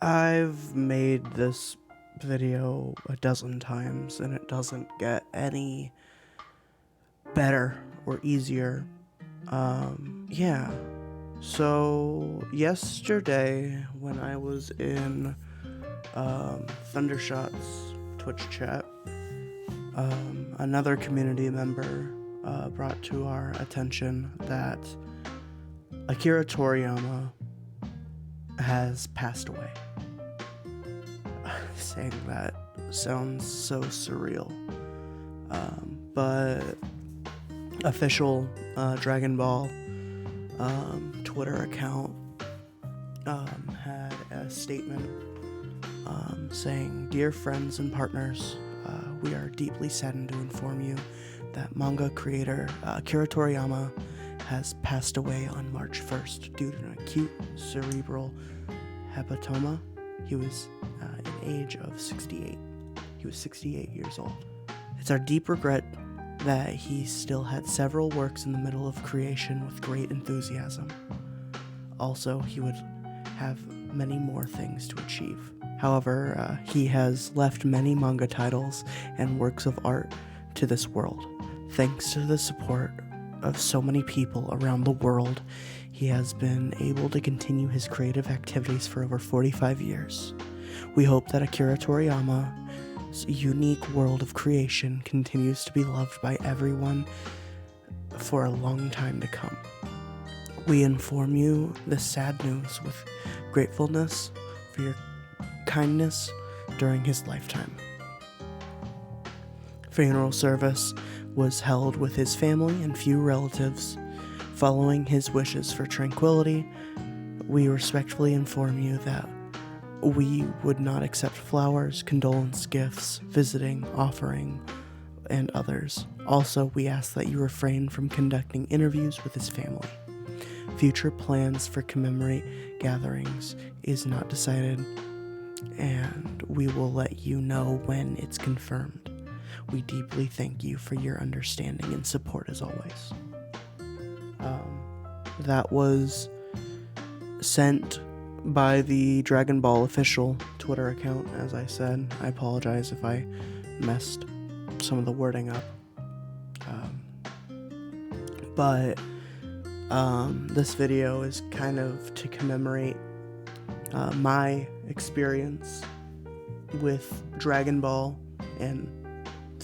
I've made this video a dozen times and it doesn't get any better or easier. Yeah. So, yesterday when I was in Thundershot's Twitch chat, another community member brought to our attention that Akira Toriyama has passed away. Saying that sounds so surreal. But official Dragon Ball Twitter account had a statement saying, "Dear friends and partners, we are deeply saddened to inform you that manga creator Akira Toriyama has passed away on March 1st due to an acute cerebral hepatoma. He was an age of 68. He was 68 years old. It's our deep regret that he still had several works in the middle of creation with great enthusiasm. Also, he would have many more things to achieve. However, he has left many manga titles and works of art to this world. Thanks to the support of so many people around the world, he has been able to continue his creative activities for over 45 years. We hope that Akira Toriyama's unique world of creation continues to be loved by everyone for a long time to come. We inform you this sad news with gratefulness for your kindness during his lifetime." Funeral service was held with his family and few relatives. Following his wishes for tranquility, we respectfully inform you that we would not accept flowers, condolence gifts, visiting, offering, and others. Also, we ask that you refrain from conducting interviews with his family. Future plans for commemorate gatherings is not decided, and we will let you know when it's confirmed. We deeply thank you for your understanding and support as always. That was sent by the Dragon Ball official Twitter account, as I said. I apologize if I messed some of the wording up. But this video is kind of to commemorate my experience with Dragon Ball and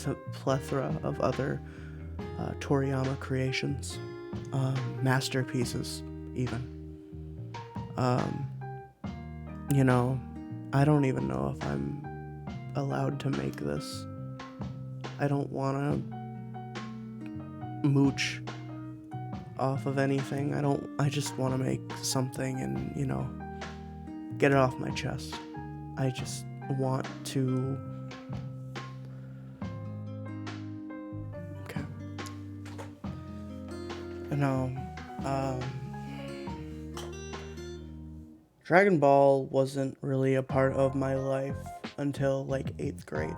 a plethora of other Toriyama creations, masterpieces even. I don't even know if I'm allowed to make this. I don't want to mooch off of anything. I just want to make something and, get it off my chest. I just want to... Okay. Dragon Ball wasn't really a part of my life until like 8th grade.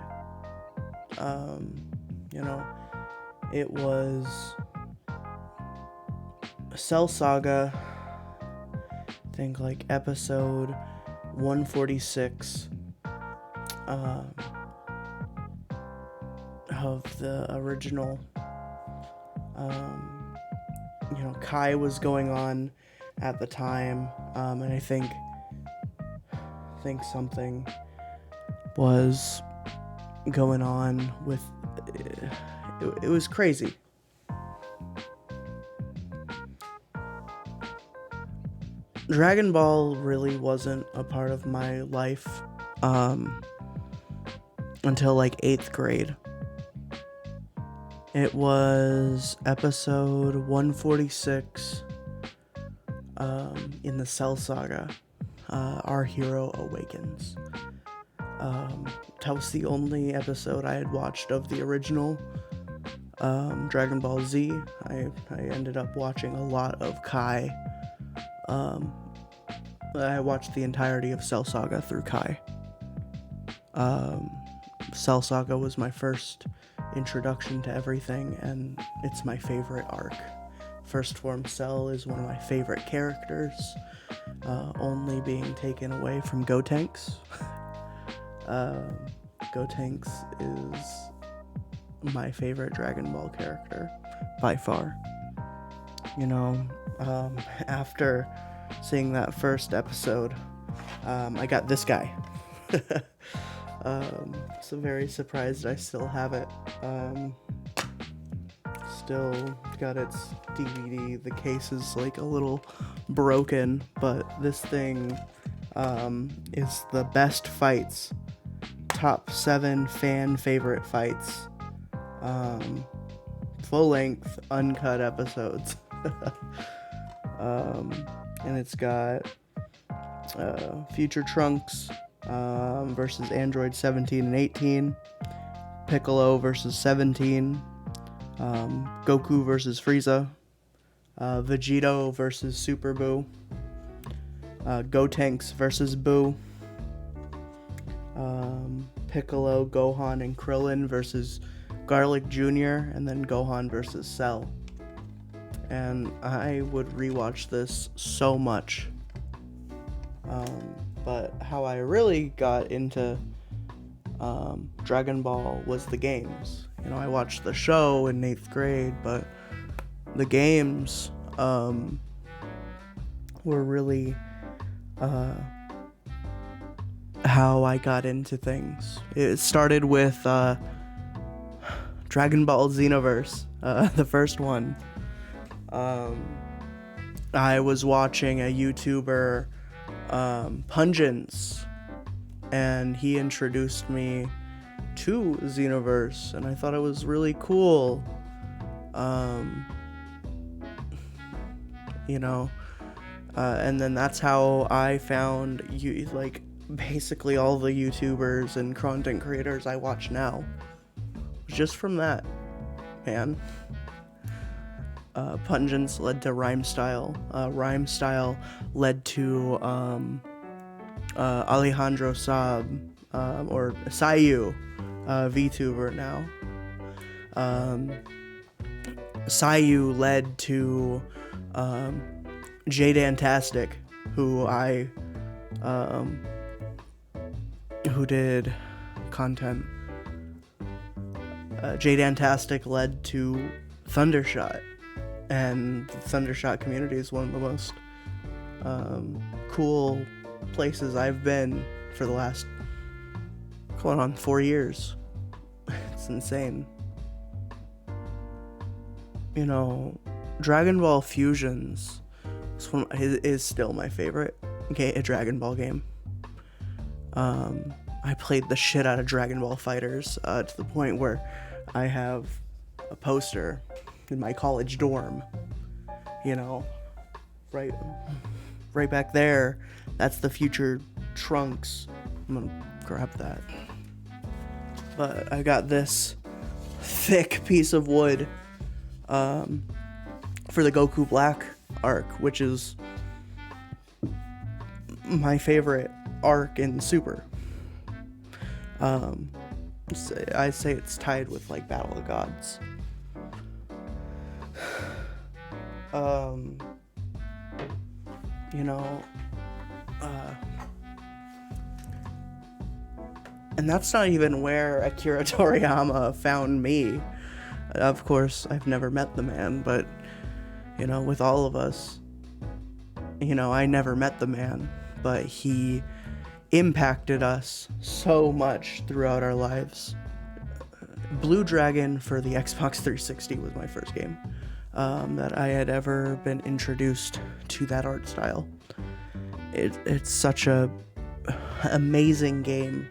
It was Cell Saga, I think like episode 146 of the original. Kai was going on at the time, and I think something was going on with it was crazy. Dragon Ball really wasn't a part of my life until like 8th grade. It was episode 146 in the Cell Saga, Our Hero Awakens. That was the only episode I had watched of the original Dragon Ball Z. I ended up watching a lot of Kai. I watched the entirety of Cell Saga through Kai. Cell Saga was my first introduction to everything, and it's my favorite arc First Form Cell is one of my favorite characters, only being taken away from Gotenks. Gotenks is my favorite Dragon Ball character by far. After seeing that first episode, I got this guy. So very surprised I still have it. Still got its DVD. The case is like a little broken, but this thing is the best fights. Top 7 fan favorite fights. Full length, uncut episodes. And it's got Future Trunks versus Android 17 and 18, Piccolo versus 17, Goku versus Frieza, Vegito versus Super Buu, Gotenks versus Buu, Piccolo, Gohan, and Krillin versus Garlic Jr., and then Gohan versus Cell. And I would rewatch this so much. But how I really got into Dragon Ball was the games. I watched the show in 8th grade, but the games were really how I got into things. It started with Dragon Ball Xenoverse, the first one. I was watching a YouTuber, Pungence, and he introduced me to Xenoverse, and I thought it was really cool. And then that's how I found basically all the YouTubers and content creators I watch now. Just from that, man. Pungence led to Rhyme Style. Rhyme Style led to Alejandro Saab, or Sayu, VTuber now. Sayu led to Jaydantastic, who did content. Jaydantastic led to Thundershot. And the Thundershot community is one of the most cool places I've been for the last, 4 years. It's insane. Dragon Ball Fusions is still my favorite a Dragon Ball game. I played the shit out of Dragon Ball Fighters to the point where I have a poster in my college dorm, right back there. That's the Future Trunks. I'm gonna grab that. But I got this thick piece of wood for the Goku Black arc, which is my favorite arc in Super. I say it's tied with Battle of the Gods. And that's not even where Akira Toriyama found me. Of course, I've never met the man, but, with all of us, I never met the man, but he impacted us so much throughout our lives. Blue Dragon for the Xbox 360 was my first game that I had ever been introduced to that art style. It's such a amazing game,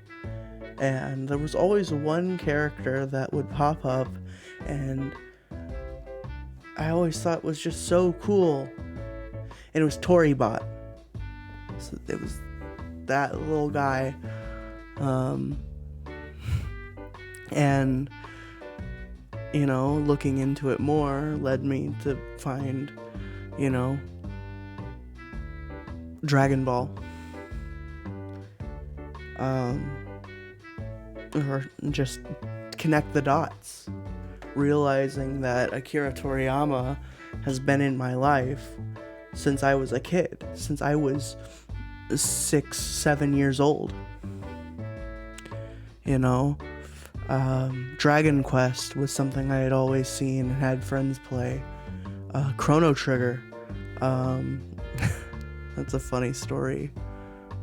and there was always one character that would pop up and I always thought was just so cool, and it was Toribot. So it was that little guy, and looking into it more led me to find Dragon Ball, or just connect the dots, realizing that Akira Toriyama has been in my life since I was a kid, since I was 6, 7 years old. You know, Dragon Quest was something I had always seen and had friends play. Chrono Trigger, that's a funny story.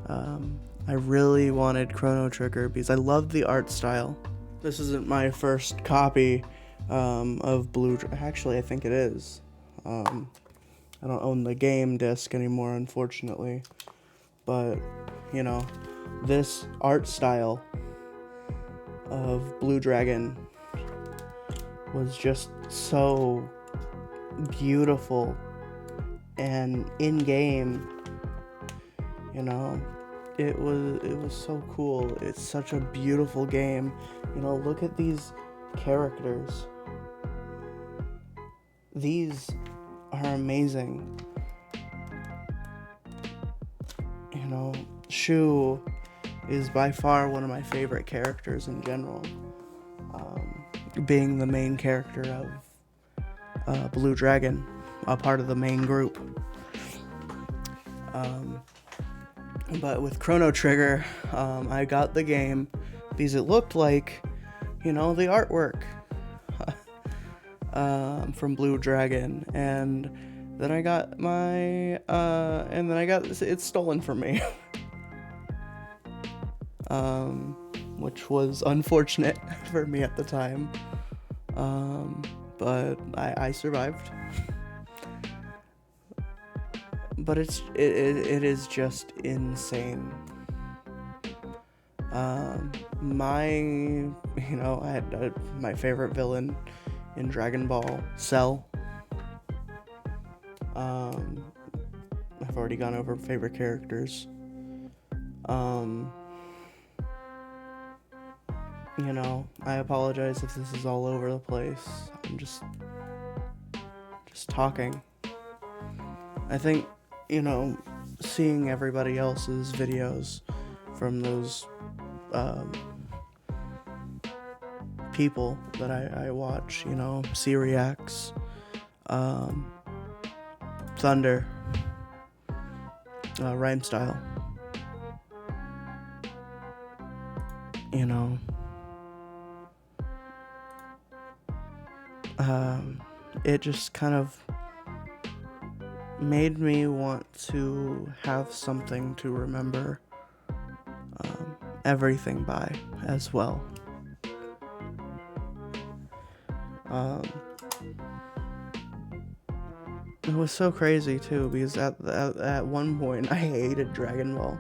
I really wanted Chrono Trigger because I loved the art style. This isn't my first copy of Blue. Actually, I think it is. I don't own the game disc anymore, unfortunately. But, you know, this art style of Blue Dragon was just so beautiful, and in game, you know, it was so cool. It's such a beautiful game. You know, look at these characters. These are amazing. You know, Shu is by far one of my favorite characters in general. Being the main character of Blue Dragon, a part of the main group. But with Chrono Trigger, I got the game because it looked like, you know, the artwork from Blue Dragon, and then I got it stolen from me, which was unfortunate for me at the time, but I survived. But it is just insane. I had my favorite villain in Dragon Ball, Cell. I've already gone over favorite characters. You know, I apologize if this is all over the place. I'm just talking. I think, you know, seeing everybody else's videos from those people that I watch, you know, Syriax, Thunder, Rhyme Style, you know, it just kind of made me want to have something to remember everything by as well. It was so crazy too, because at one point I hated Dragon Ball.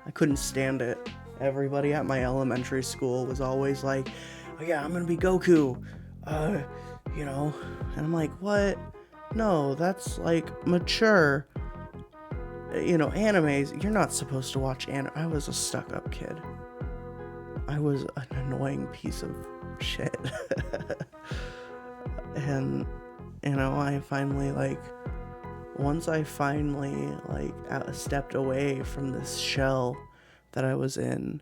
I couldn't stand it. Everybody at my elementary school was always like, "Oh yeah, I'm gonna be Goku," you know, and I'm like, "What? No, that's like mature, you know, animes. You're not supposed to watch anime." I was a stuck-up kid. I was an annoying piece of shit. And, you know, once I finally stepped away from this shell that I was in,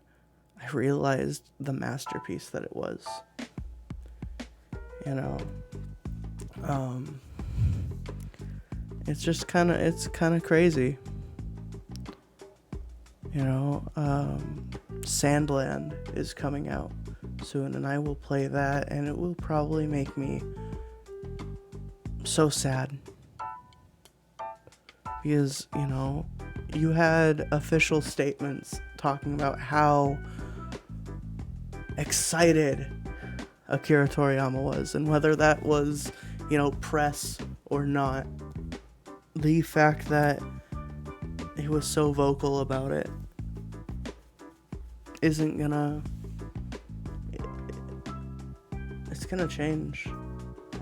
I realized the masterpiece that it was. You know, it's kind of crazy. You know, Sandland is coming out soon, and I will play that, and it will probably make me so sad. Because, you know, you had official statements talking about how excited Akira Toriyama was, and whether that was, you know, press or not, the fact that he was so vocal about it isn't gonna... It's gonna change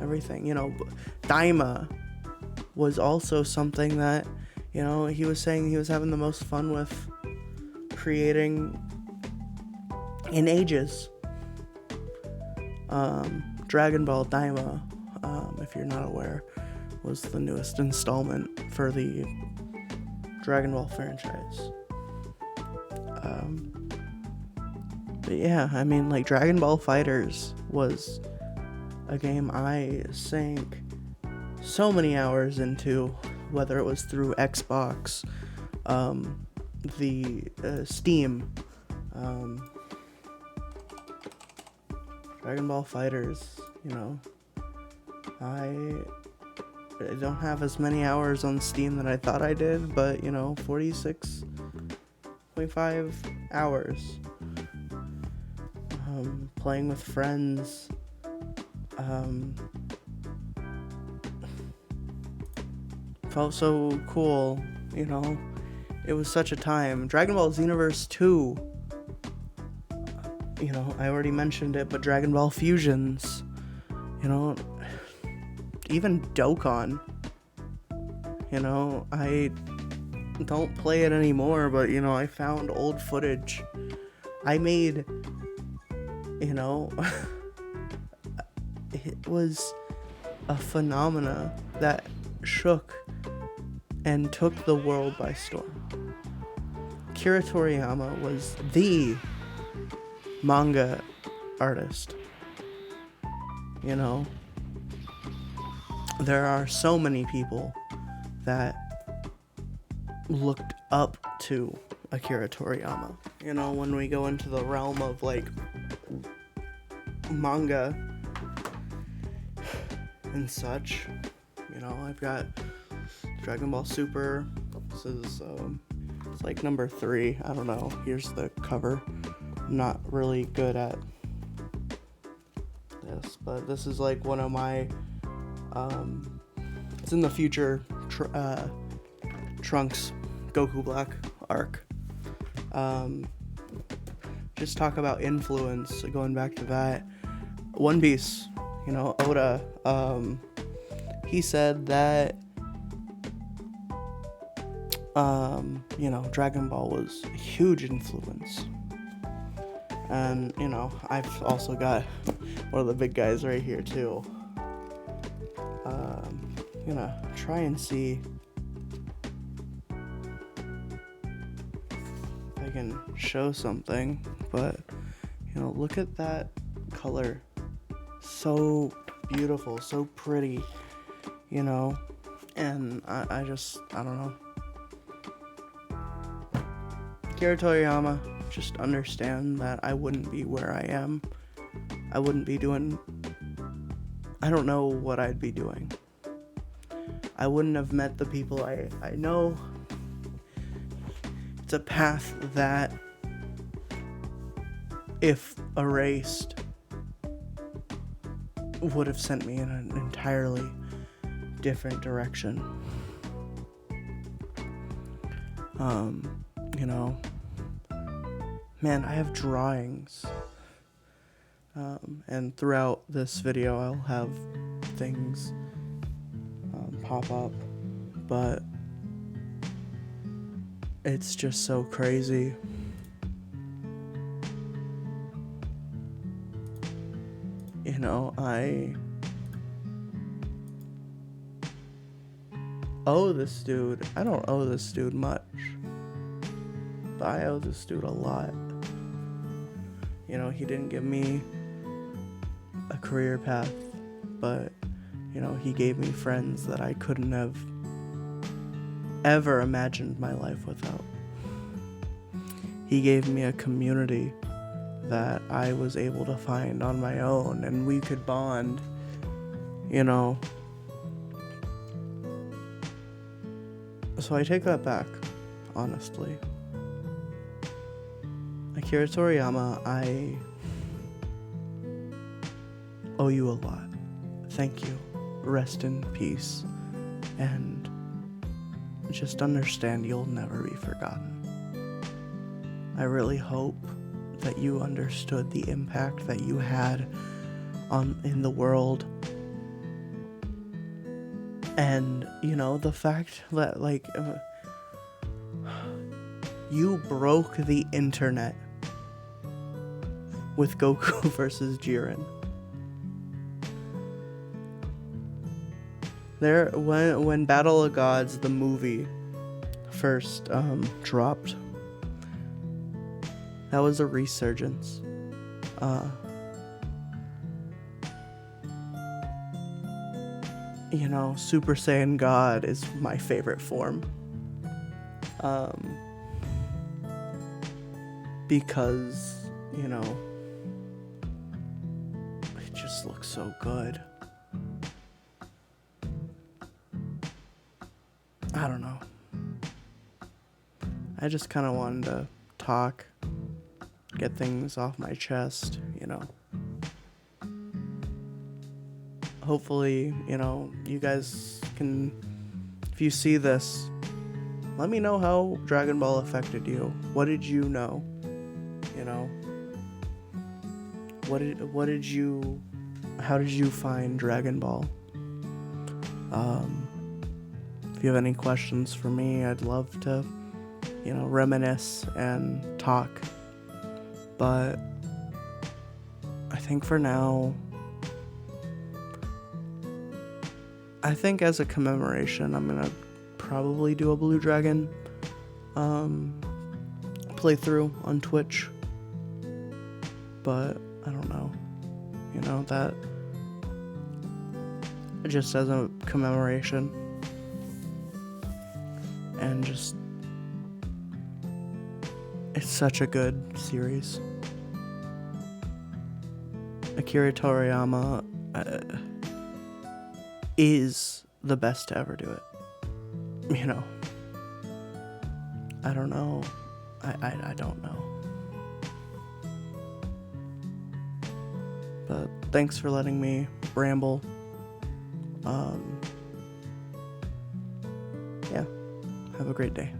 everything. You know, Daima was also something that, you know, he was saying he was having the most fun with creating in ages. Dragon Ball Daima, if you're not aware, was the newest installment for the Dragon Ball franchise. But yeah, I mean, like, Dragon Ball FighterZ was a game I sank so many hours into, whether it was through Xbox, the Steam, Dragon Ball FighterZ, you know. I don't have as many hours on Steam that I thought I did, but, you know, 46.5 hours. Playing with friends. Felt so cool, you know. It was such a time. Dragon Ball Xenoverse 2. You know, I already mentioned it, but Dragon Ball Fusions. You know, even Dokkan. You know, I don't play it anymore, but, you know, I found old footage. I made, you know, it was a phenomena that shook and took the world by storm. Akira Toriyama was the manga artist. You know, there are so many people that looked up to Akira Toriyama. You know, when we go into the realm of, like, manga and such, you know, I've got Dragon Ball Super. This is, it's like number 3. I don't know. Here's the cover. I'm not really good at this, but this is like one of my, it's in the future, Trunks Goku Black arc. Just talk about influence, going back to that. One Piece, you know, Oda, he said that, you know, Dragon Ball was a huge influence. And, you know, I've also got one of the big guys right here, too. I'm gonna try and see if I can show something, but, you know, look at that color. So beautiful, so pretty, you know, and I don't know. Akira Toriyama, just understand that I wouldn't be where I am. I wouldn't be doing, I don't know what I'd be doing. I wouldn't have met the people I know. It's a path that, if erased, would have sent me in an entirely different direction. You know, man, I have drawings, and throughout this video I'll have things pop up, but it's just so crazy. You know, I owe this dude, I don't owe this dude much, but I owe this dude a lot. You know, he didn't give me a career path, but, you know, he gave me friends that I couldn't have ever imagined my life without. He gave me a community that I was able to find on my own, and we could bond, you know. So I take that back, honestly. Akira Toriyama, I owe you a lot. Thank you. Rest in peace. And just understand you'll never be forgotten. I really hope that you understood the impact that you had in the world. And, you know, the fact that, like, you broke the internet with Goku versus Jiren. There, when Battle of Gods, the movie, first dropped, that was a resurgence. Super Saiyan God is my favorite form. Because, it just looks so good. I don't know. I just kind of wanted to talk, get things off my chest, Hopefully, you guys can, if you see this, let me know how Dragon Ball affected you. What did you know? How did you find Dragon Ball? If you have any questions for me, I'd love to, reminisce and talk. But I think for now, as a commemoration, I'm gonna probably do a Blue Dragon playthrough on Twitch. But I don't know. That just as a commemoration. And just, it's such a good series. Akira Toriyama is the best to ever do it. I don't know. I don't know. But thanks for letting me ramble. Yeah. Have a great day.